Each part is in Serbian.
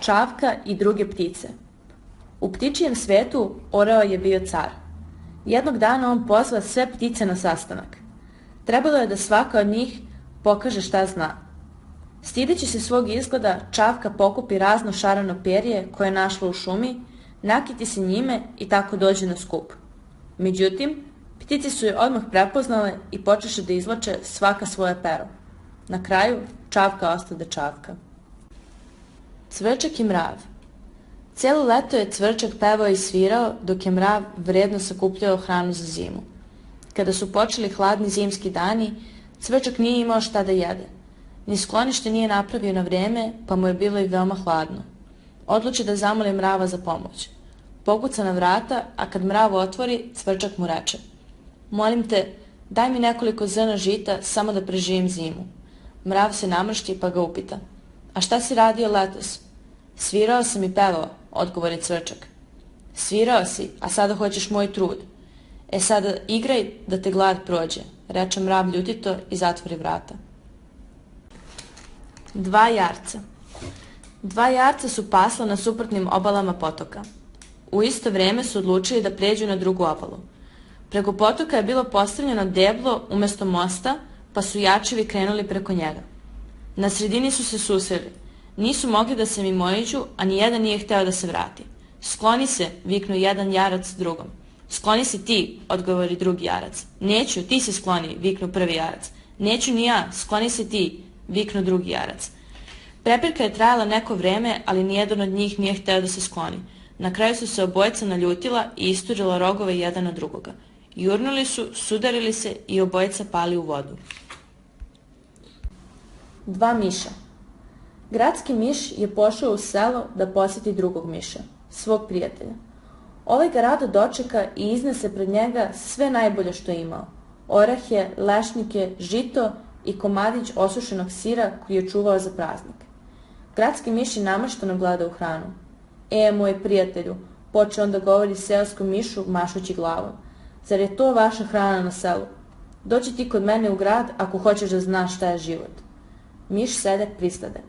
Čavka i druge ptice. U ptičijem svetu orao je bio car. Jednog dana on pozva sve ptice na sastanak. Trebalo je da svaka od njih pokaže šta zna. Stideći se svog izgleda, Čavka pokupi razno šarano perje koje je našla u šumi, nakiti se njime i tako dođe na skup. Međutim, ptice su je odmah prepoznale i počeše da izvlače svaka svoje pero. Na kraju, Čavka ostade Čavka. Cvrčak i mrav. Cijelo leto je Cvrčak pevao i svirao, dok je mrav vredno sakupljao hranu za zimu. Kada su počeli hladni zimski dani, Cvrčak nije imao šta da jede. Ni sklonište nije napravio na vreme, pa mu je bilo i veoma hladno. Odluči da zamoli mrava za pomoć. Pokuca na vrata, a kad mrav otvori, Cvrčak mu reče: "Molim te, daj mi nekoliko zrna žita samo da preživim zimu." Mrav se namršti pa ga upita: "A šta si radio letos?" "Svirao sam i pevao," odgovori Cvrčak. "Svirao si, a sada hoćeš moj trud. E sada igraj da te glad prođe," reče mrav ljutito i zatvori vrata. Dva jarca. Dva jarca su pasla na suprotnim obalama potoka. U isto vreme su odlučili da pređu na drugu obalu. Preko potoka je bilo postavljeno deblo umesto mosta, pa su jarčevi krenuli preko njega. Na sredini su se susreli. Nisu mogli da se mimoiđu, a nijedan nije hteo da se vrati. "Skloni se," viknu jedan jarac drugom. "Skloni se ti," odgovori drugi jarac. "Neću, ti se skloni," viknu prvi jarac. "Neću ni ja, skloni se ti," viknu drugi jarac. Prepirka je trajala neko vreme, ali nijedan od njih nije hteo da se skloni. Na kraju su se obojica naljutila i isturila rogove jedan na drugoga. Jurnuli su, sudarili se i obojica pali u vodu. Dva miša. Gradski miš je pošao u selo da posjeti drugog miša, svog prijatelja. Ovaj ga rado dočeka i iznese pred njega sve najbolje što je imao: orahe, lešnike, žito i komadić osušenog sira koji je čuvao za praznik. Gradski miš je namršteno gledao u hranu. Moj prijatelju," poče onda govori seoskom mišu mašući glavom, "zar je to vaša hrana na selu? Dođi ti kod mene u grad ako hoćeš da znaš šta je život." Miš seljak pristade.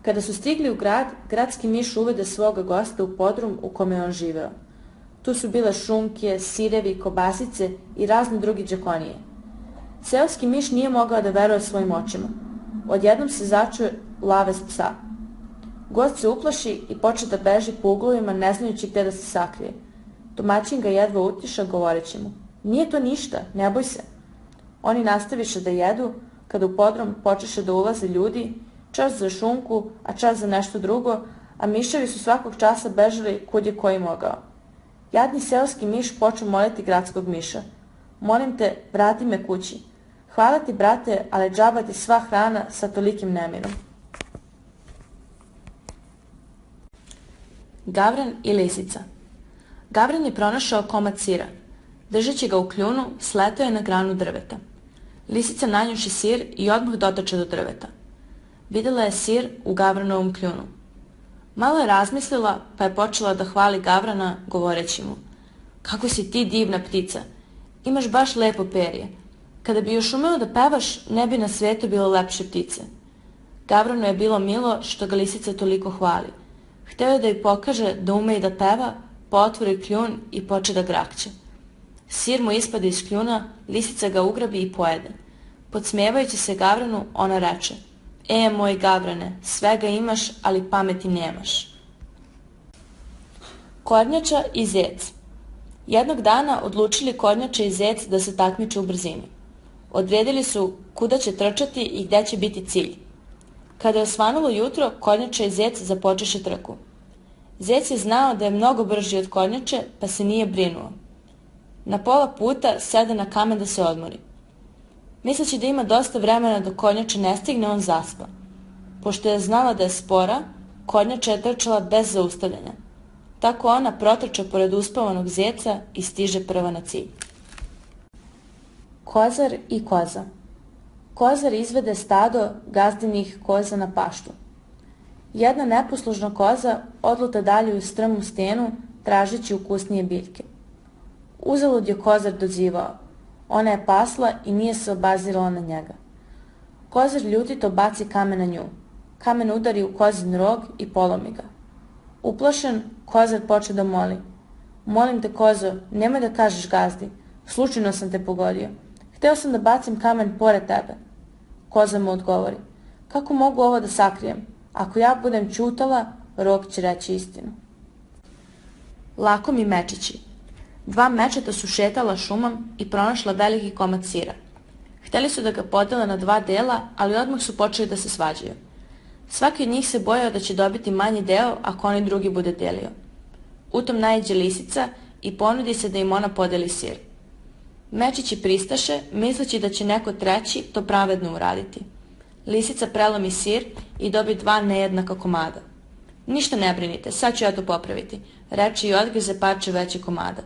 Kada su stigli u grad, gradski miš uvede svoga gosta u podrum u kome je on živeo. Tu su bile šunke, sirevi, kobasice i razni drugi džakonije. Seoski miš nije mogao da veruje svojim očima. Odjednom se začuje lavez psa. Gost se uplaši i poče da beži po uglovima, ne znajući gde da se sakrije. Domaćin ga jedva utiša, govoreći mu: "Nije to ništa, ne boj se." Oni nastaviše da jedu, kada u podrum počeše da ulaze ljudi, čas za šunku, a čas za nešto drugo, a miševi su svakog časa bežali kud je koji mogao. Jadni seoski miš počeo moliti gradskog miša: "Molim te, vrati me kući. Hvala ti, brate, ali džaba ti sva hrana sa tolikim nemirom." Gavran i lisica. Gavran je pronašao komad sira. Držeći ga u kljunu, sletao je na granu drveta. Lisica nanjuši sir i odmah dotače do drveta. Videla je sir u Gavranovom kljunu. Malo je razmislila, pa je počela da hvali Gavrana, govoreći mu: "Kako si ti divna ptica, imaš baš lepo perje. Kada bi još umeo da pevaš, ne bi na svetu bilo lepše ptice." Gavranu je bilo milo što ga lisica toliko hvali. Hteo je da joj pokaže da ume i da peva, pa otvori kljun i poče da grakće. Sir mu ispade iz kljuna, lisica ga ugrabi i pojede. Podsmevajući se Gavranu, ona reče: Moj Gavrane, svega imaš, ali pameti nemaš." Kornjača i zec. Jednog dana odlučili Kornjača i zec da se takmiče u brzini. Odredili su kuda će trčati i gde će biti cilj. Kada je osvanulo jutro, Kornjača i zec započeše trku. Zec je znao da je mnogo brži od Kornjače, pa se nije brinuo. Na pola puta sede na kamen da se odmori. Misleći da ima dosta vremena dok Kornjača ne stigne, on zaspa. Pošto je znala da je spora, Kornjača je trčala bez zaustavljanja. Tako ona protrča pored uspavanog zeca i stiže prva na cilj. Kozar i koza. Kozar izvede stado gazdinih koza na paštu. Jedna neposlušna koza odluta dalje u strmu stenu, tražeći ukusnije biljke. Uzalud je kozar dozivao. Ona je pasla i nije se obazirala na njega. Kozar ljutito baci kamen na nju. Kamen udari u kozin rog i polomi ga. Uplašen, Kozar poče da moli. Molim te, Kozo, nemoj da kažeš gazdi. Slučajno sam te pogodio. Hteo sam da bacim kamen pored tebe. Koza mu odgovori. Kako mogu ovo da sakrijem? Ako ja budem ćutala, Rok će reći istinu. Lakom i mečići. Dva mečeta su šetala šumom i pronašla veliki komad sira. Hteli su da ga podele na dva dela, ali odmah su počeli da se svađaju. Svaki od njih se bojao da će dobiti manji deo ako onaj drugi bude delio. U tom naiđe lisica i ponudi se da im ona podeli sir. Mečići pristaše, misleći da će neko treći to pravedno uraditi. Lisica prelomi sir i dobi dva nejednaka komada. Ništa ne brinite, sad ću ja to popraviti, reče i odgrize parče veće komada.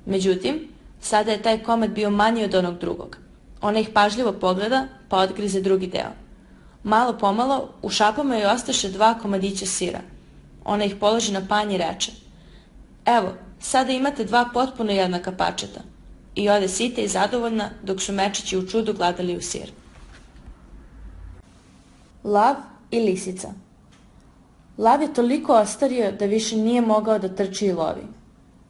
Međutim, sada je taj komad bio manji od onog drugog. Ona ih pažljivo pogleda, pa odgrize drugi deo. Malo pomalo, u šapama joj ostaše dva komadića sira. Ona ih položi na panj i reče. Evo, sada imate dva potpuno jednaka parčeta. I ode sita i zadovoljna, dok su mečići u čudu gledali u sir. Lav i lisica. Lav je toliko ostario da više nije mogao da trči i lovi.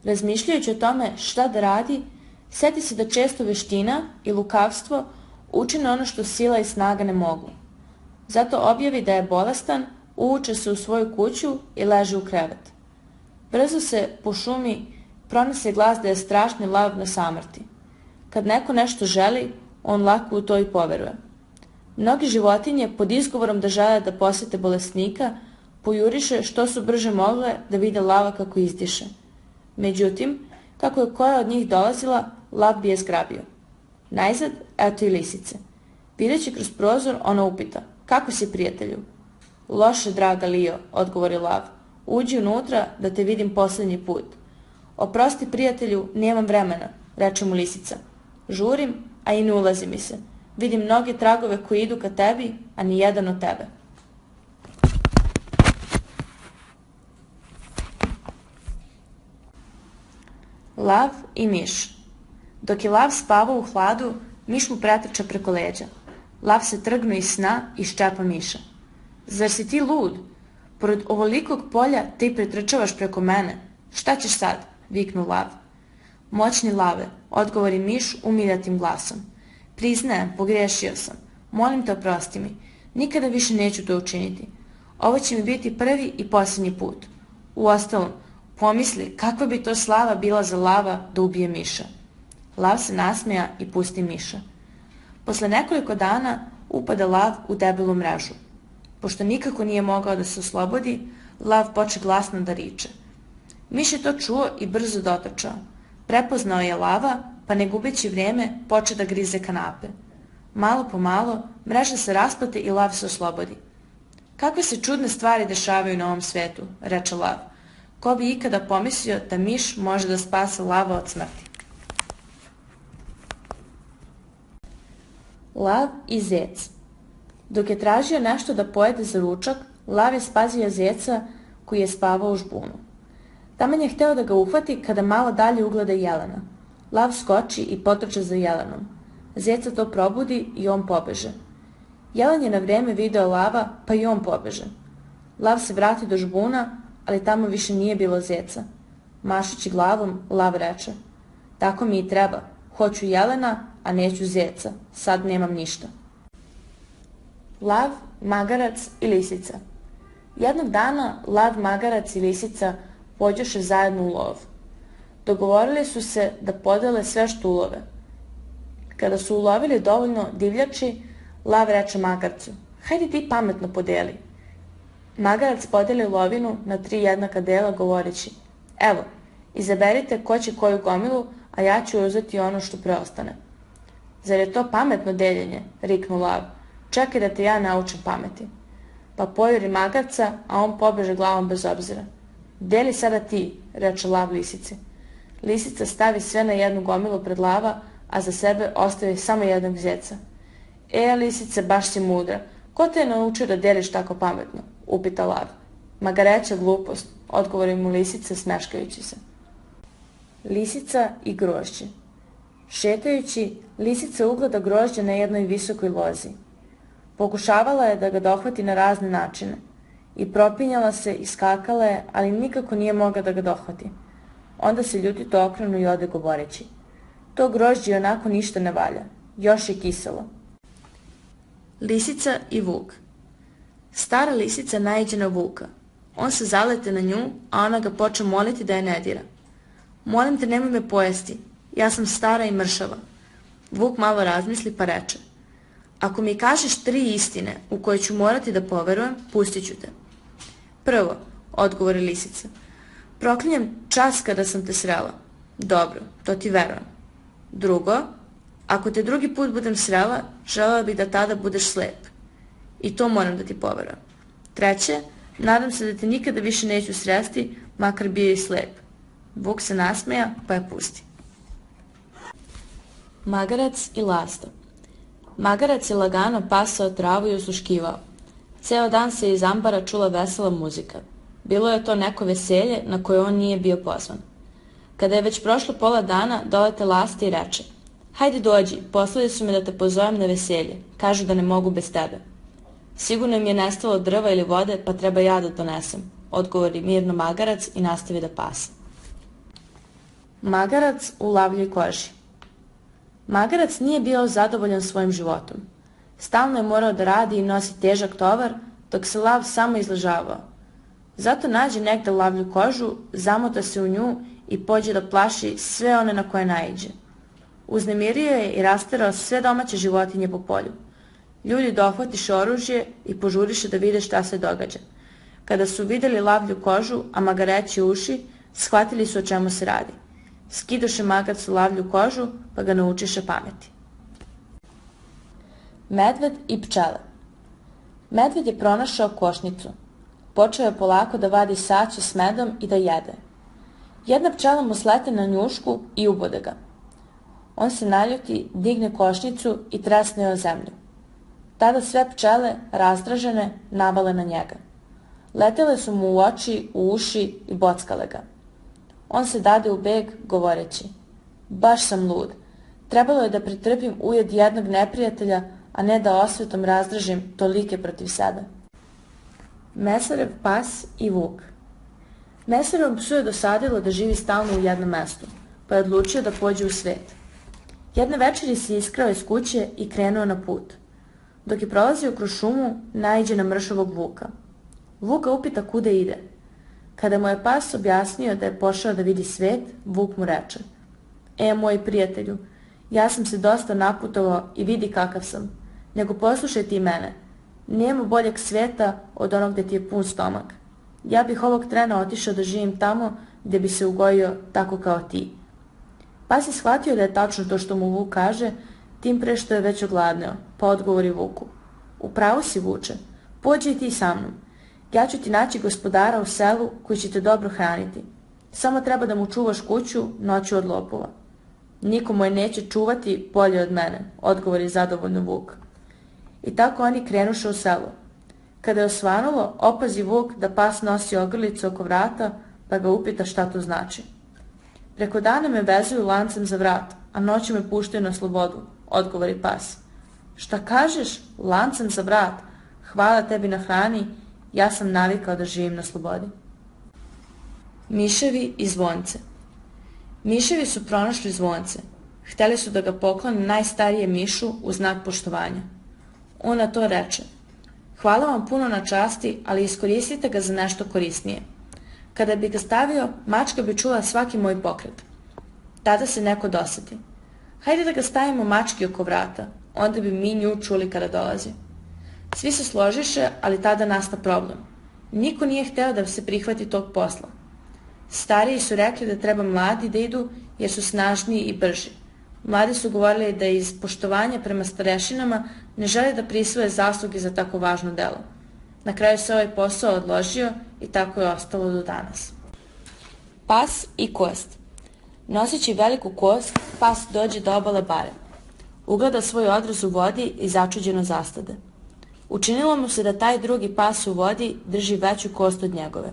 Razmišljajući o tome šta da radi, seti se da često veština i lukavstvo učine ono što sila i snaga ne mogu. Zato objavi da je bolestan, uvuče se u svoju kuću i leže u krevet. Brzo se po šumi pronese glas da je strašni lav na samrti. Kad neko nešto želi, on lako u to i poveruje. Mnogi životinje pod izgovorom da žele da posete bolesnika pojuriše što su brže mogle da vide lava kako izdiše. Međutim, kako je koja od njih dolazila, lav bi je zgrabio. Najzad, eto i lisice. Videći kroz prozor, ona upita, kako si, prijatelju? Loše, draga Lio, odgovori lav. Uđi unutra da te vidim posljednji put. Oprosti, prijatelju, nemam vremena, reče mu lisica. Žurim, a i ne ulazi mi se. Vidim mnoge tragove koji idu ka tebi, a ni jedan od tebe. Lav i miš. Dok je lav spavao u hladu, miš mu pretrča preko leđa. Lav se trgnu iz sna i ščepa miša. Zar si ti lud? Pored ovolikog polja ti pretrčavaš preko mene. Šta ćeš sad? Viknu lav. Moćni lave, odgovori miš umiljatim glasom. Priznajem, pogrešio sam. Molim te, oprosti mi. Nikada više neću to učiniti. Ovo će mi biti prvi i posljednji put. Uostalom, pomisli kakva bi to slava bila za lava da ubije miša. Lav se nasmeja i pusti miša. Posle nekoliko dana upada lav u debelu mrežu. Pošto nikako nije mogao da se oslobodi, lav poče glasno da riče. Miš je to čuo i brzo dotrčao. Prepoznao je lava, pa ne gubeći vrijeme poče da grize kanape. Malo po malo mreža se rasplete i lav se oslobodi. Kakve se čudne stvari dešavaju na ovom svetu, reče lav. Ko bi ikada pomislio da miš može da spase lava od smrti? Lav i zec. Dok je tražio nešto da pojede za ručak, lav je spazio zeca koji je spavao u žbunu. Taman je hteo da ga uhvati kada malo dalje ugleda jelena. Lav skoči i potrče za jelenom. Zeca to probudi i on pobeže. Jelen je na vrijeme video lava, pa i on pobeže. Lav se vrati do žbuna, ali tamo više nije bilo zeca. Mašući glavom, lav reče. Tako mi i treba. Hoću jelena, a neću zeca. Sad nemam ništa. Lav, magarac i lisica. Jednog dana lav, magarac i lisica pođoše zajedno u lov. Dogovorili su se da podele sve što ulove. Kada su ulovili dovoljno divljači, lav reče magarcu, hajde ti pametno podeli. Magarac podeli lovinu na 3 jednaka dela govoreći, evo, izaberite ko će koju gomilu, a ja ću uzeti ono što preostane. Zar je to pametno deljenje, riknu lav, čekaj da te ja naučim pameti. Pa pojuri magarca, a on pobeže glavom bez obzira. Deli sada ti, reče lav lisici. Lisica stavi sve na jednu gomilu pred lava, a za sebe ostavi samo jednog zeca. Lisice, baš si mudra. Ko te je naučio da deliš tako pametno? Upita lav. Magareća glupost, odgovori mu lisica smeškajući se. Lisica i grožđe. Šetajući, lisica ugleda grožđe na jednoj visokoj lozi. Pokušavala je da ga dohvati na razne načine. i propinjala se i skakala je, ali nikako nije mogla da ga dohvati. Onda se ljutito okrenu i ode govoreći: to grožđe onako ništa ne valja, još je kiselo. Lisica i vuk. Stara lisica naiđe na vuka. On se zalete na nju, a ona ga počne moliti da je ne dira. Molim te, nemoj me pojesti, ja sam stara i mršava. Vuk malo razmisli pa reče: ako mi kažeš 3 istine u koje ću morati da poverujem, pustit ću te. Prvo, odgovori lisica, proklinjem čas kada sam te srela. Dobro, to ti verujem. Drugo, ako te drugi put budem srela, želela bih da tada budeš slep. I to moram da ti poverujem. Treće, nadam se da te nikada više neću sresti, makar bio i slep. Vuk se nasmeja pa je pusti. Magarac i lasta. Magarac je lagano pasao travu i osluškivao. Ceo dan se iz ambara čula vesela muzika. Bilo je to neko veselje na koje on nije bio pozvan. Kada je već prošlo pola dana, dolete lasta i reče: hajde dođi, poslali su me da te pozovem na veselje, kažu da ne mogu bez tebe. Sigurno im je nestalo drva ili vode, pa treba ja da donesem, odgovori mirno magarac i nastavi da pase. Magarac u lavljoj koži. Magarac nije bio zadovoljan svojim životom. Stalno je morao da radi i nosi težak tovar, dok se lav samo izležavao. Zato nađe negde lavlju kožu, zamota se u nju i pođe da plaši sve one na koje naiđe. Uznemirio je i rasterao sve domaće životinje po polju. Ljudi dohvatiše oružje i požuriše da vide šta se događa. Kada su videli lavlju kožu, a magareći uši, shvatili su o čemu se radi. Skidoše magarcu lavlju kožu, pa ga naučiše pameti. Medved i pčele. Medved je pronašao košnicu. Počeo je polako da vadi saću s medom i da jede. Jedna pčela mu slete na njušku i ubode ga. On se naljuti, digne košnicu i tresne je o zemlju. Tada sve pčele, razdražene, navale na njega. Letele su mu u oči, u uši i bockale ga. On se dade u beg, govoreći: baš sam lud. Trebalo je da pretrpim ujed jednog neprijatelja, a ne da osvetom razdražim tolike protiv sebe. Mesarev pas i vuk. Mesarevom psu je dosadilo da živi stalno u jednom mestu, pa je odlučio da pođe u svet. Jedne večeri se iskrao iz kuće i krenuo na put. Dok je prolazio kroz šumu, naiđe na mršavog vuka. Vuk ga upita kuda ide. Kada mu je pas objasnio da je pošao da vidi svet, vuk mu reče: moj prijatelju, ja sam se dosta naputovao i vidi kakav sam, nego poslušaj ti mene. Nema boljeg sveta od onog gde ti je pun stomak. Ja bih ovog trena otišao da živim tamo gde bi se ugojio tako kao ti. Pas je shvatio da je tačno to što mu vuk kaže, tim pre što je već ogladneo, pa odgovori vuku: u pravu si, vuče, pođi i ti sa mnom. Ja ću ti naći gospodara u selu koji će te dobro hraniti. Samo treba da mu čuvaš kuću noću od lopova. Niko mu je neće čuvati bolje od mene, odgovori zadovoljno vuk. I tako oni krenuše u selo. Kada je osvanulo, opazi vuk da pas nosi ogrlicu oko vrata, pa ga upita šta to znači. Preko dana me vezuju lancem za vrat, a noću me puštaju na slobodu, odgovori pas. Šta kažeš, lancem za vrat? Hvala tebi na hrani, ja sam navikao da živim na slobodi. Miševi i zvonce. Miševi su pronašli zvonce. Hteli su da ga poklone najstarije mišu u znak poštovanja. On na to reče: hvala vam puno na časti, ali iskoristite ga za nešto korisnije. Kada bi ga stavio, mačka bi čula svaki moj pokret. Tada se neko doseti: hajde da ga stavimo mački oko vrata, onda bi mi nju čuli kada dolazi. Svi se složiše, ali tada nasta problem. Niko nije hteo da se prihvati tog posla. Stariji su rekli da treba mladi da idu jer su snažniji i brži. Mladi su govorili da iz poštovanja prema starešinama ne žele da prisvoje zasluge za tako važno delo. Na kraju se ovaj posao odložio i tako je ostalo do danas. Pas i kost. Noseći veliku kost, pas dođe do obale bare. Ugleda svoj odraz u vodi i začuđeno zastade. Učinilo mu se da taj drugi pas u vodi drži veću kost od njegove.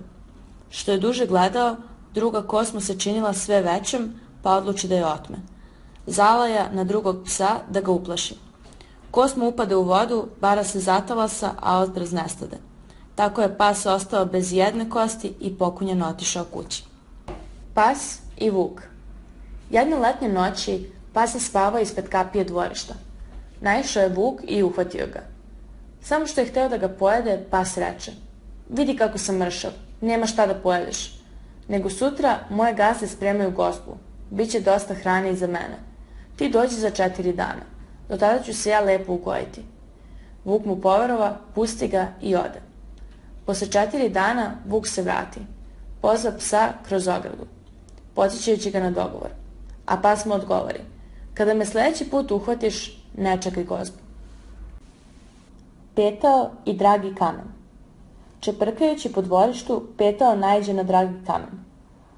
Što je duže gledao, druga kost mu se činila sve većom, pa odluči da je otme. Zalaja na drugog psa da ga uplaši. Kost mu upade u vodu, bara se zatalasa, a odraz nestade. Tako je pas ostao bez jedne kosti i pokunjeno otišao kući. Pas i vuk. Jedne letnje noći pas je spavao ispred kapije dvorišta. Naišao je vuk i uhvatio ga. Samo što je hteo da ga pojede, pas reče: "Vidi kako sam mršav, nema šta da pojedeš. Nego sutra moje gazde spremaju gozbu. Biće dosta hrane i za mene. Ti dođi za 4 dana. Do tada ću se ja lepo ugojiti." Vuk mu poverova, pusti ga i ode. Posle 4 dana vuk se vrati. Pozva psa kroz ogradu, podsjećajući ga na dogovor. A pas mu odgovori: "Kada me sledeći put uhvatiš, ne čekaj gozbu." Petao i dragi kamen. Čeprkajući po dvorištu, Petao naiđe na dragi kamen.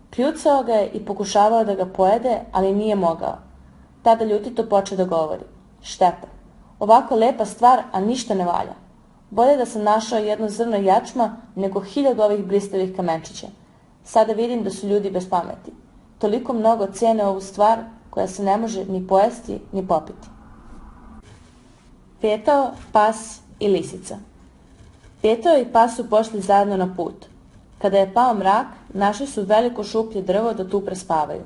Kljucao ga je i pokušavao da ga pojede, ali nije mogao. Tada ljutito poče da govori: "Šteta, ovako lepa stvar, a ništa ne valja. Bolje da sam našao jedno zrno jačma nego 1000 ovih blistavih kamenčića. Sada vidim da su ljudi bez pameti. Toliko mnogo cene ovu stvar koja se ne može ni pojesti ni popiti." Petao, pas i lisica. Petao i pas su pošli zajedno na put. Kada je pao mrak, našli su veliko šuplje drvo da tu prespavaju.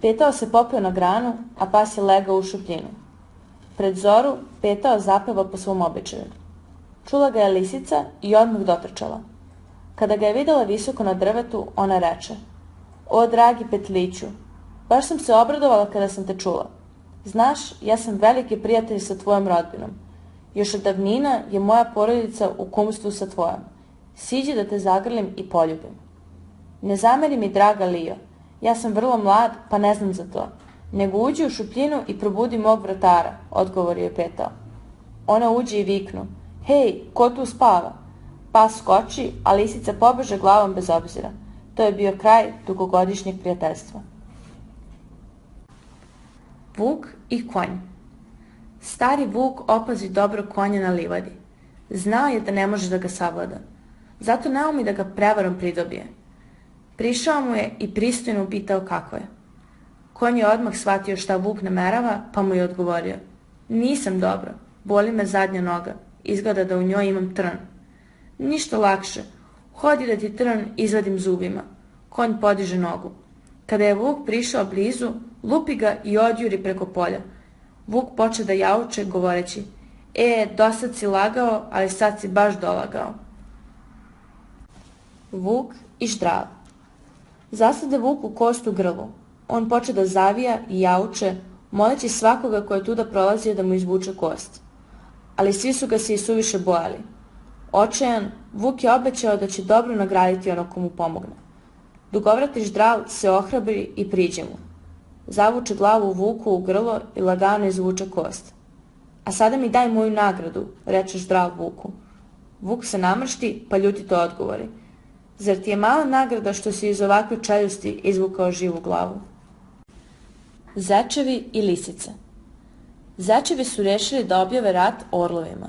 Petao se popeo na granu, a pas je legao u šupljinu. Pred zoru Petao zapeva po svom običaju. Čula ga je lisica i odmah dotrčala. Kada ga je videla visoko na drvetu, ona reče: "O, dragi petliću, baš sam se obradovala kada sam te čula. Znaš, ja sam veliki prijatelj sa tvojom rodbinom. Još od davnina je moja porodica u kumstvu sa tvojom. Siđi da te zagrlim i poljubim." "Ne zameri mi, draga Lio, ja sam vrlo mlad pa ne znam za to. Nego uđi u šupljinu i probudi mog vratara," odgovorio je Petao. Ona uđe i viknu: "Hej, ko tu spava?" Pas skoči, a lisica pobeže glavom bez obzira. To je bio kraj dugogodišnjeg prijateljstva. Vuk i konj. Stari vuk opazi dobro konja na livadi. Znao je da ne može da ga savlada. Zato ne umi da ga prevarom pridobije. Prišao mu je i pristojno upitao kako je. Konj je odmah shvatio šta vuk namerava, pa mu je odgovorio: "Nisam dobro, boli me zadnja noga, izgleda da u njoj imam trn." "Ništa lakše, hodi da ti trn izvadim zubima." Konj podiže nogu. Kada je vuk prišao blizu, lupi ga i odjuri preko polja. Vuk poče da jauče, govoreći: "Dosad si lagao, ali sad si baš dolagao." Vuk i ždral. Zasade vuku kost u grlu. On poče da zavija i jauče, moleći svakoga ko je tuda prolazio da mu izvuče kost. Ali svi su ga se i suviše bojali. Očajan, Vuk je obećao da će dobro nagraditi ono ko mu pomogne. Dugovrati ždral se ohrabri i priđe mu. Zavuče glavu Vuku u grlo i lagano izvuče kost. "A sada mi daj moju nagradu," reče ždral Vuku. Vuk se namršti pa ljutito odgovori: "Zar ti je mala nagrada što si iz ovakve čeljusti izvukao živu glavu?" Zečevi i lisice. Zečevi su rešili da objave rat orlovima.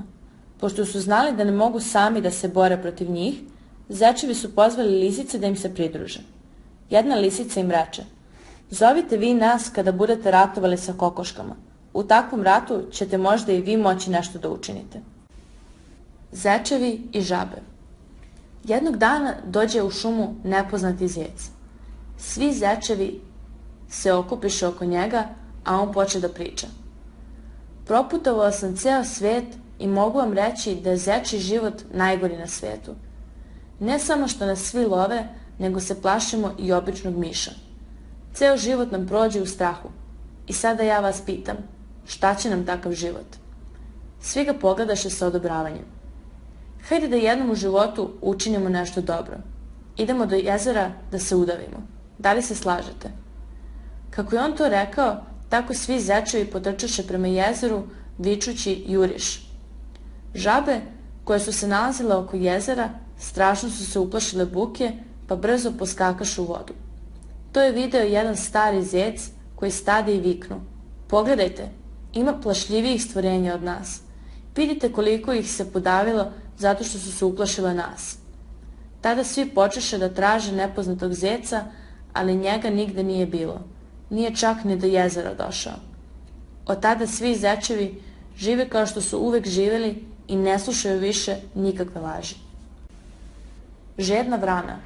Pošto su znali da ne mogu sami da se bore protiv njih, zečevi su pozvali lisice da im se pridruže. Jedna lisica im reče: "Zovite vi nas kada budete ratovali sa kokoškama. U takvom ratu ćete možda i vi moći nešto da učinite." Zečevi i žabe. Jednog dana dođe u šumu nepoznati zec. Svi zečevi se okupiše oko njega, a on poče da priča: "Proputovao sam ceo svet i mogu vam reći da je zečji život najgori na svetu. Ne samo što nas svi love, nego se plašimo i običnog miša. Ceo život nam prođe u strahu. I sada ja vas pitam, šta će nam takav život?" Svi ga pogledaše sa odobravanjem. "Hajde da jednom u životu učinimo nešto dobro. Idemo do jezera da se udavimo. Da li se slažete?" Kako je on to rekao, tako svi zečevi potrčaše prema jezeru, vičući juriš. Žabe, koje su se nalazile oko jezera, strašno su se uplašile buke, pa brzo poskakaše u vodu. To je video jedan stari zec koji stade i viknu: "Pogledajte, ima plašljivijih stvorenja od nas. Vidite koliko ih se podavilo zato što su se uplašile nas." Tada svi počeše da traže nepoznatog zeca, ali njega nigde nije bilo. Nije čak ni do jezera došao. Od tada svi zečevi žive kao što su uvek živeli i ne slušaju više nikakve laži. Žedna vrana.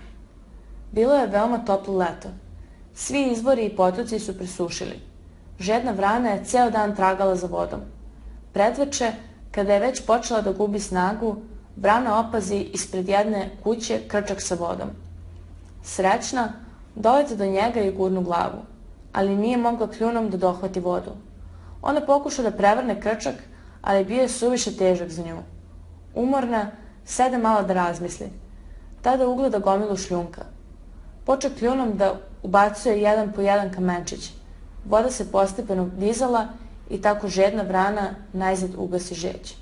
Bilo je veoma toplo leto. Svi izvori i potoci su presušili. Žedna vrana je ceo dan tragala za vodom. Predveče, kada je već počela da gubi snagu, vrana opazi ispred jedne kuće krčak sa vodom. Srećna, dolete do njega i gurnu glavu, ali nije mogla kljunom da dohvati vodu. Ona pokuša da prevrne krčak, ali bio je suviše težak za nju. Umorna, sede malo da razmisli. Tada ugleda gomilu šljunka. Poče kljunom da ubacuje jedan po jedan kamenčić. Voda se postepeno dizala i tako žedna vrana najzad ugasi žeđ.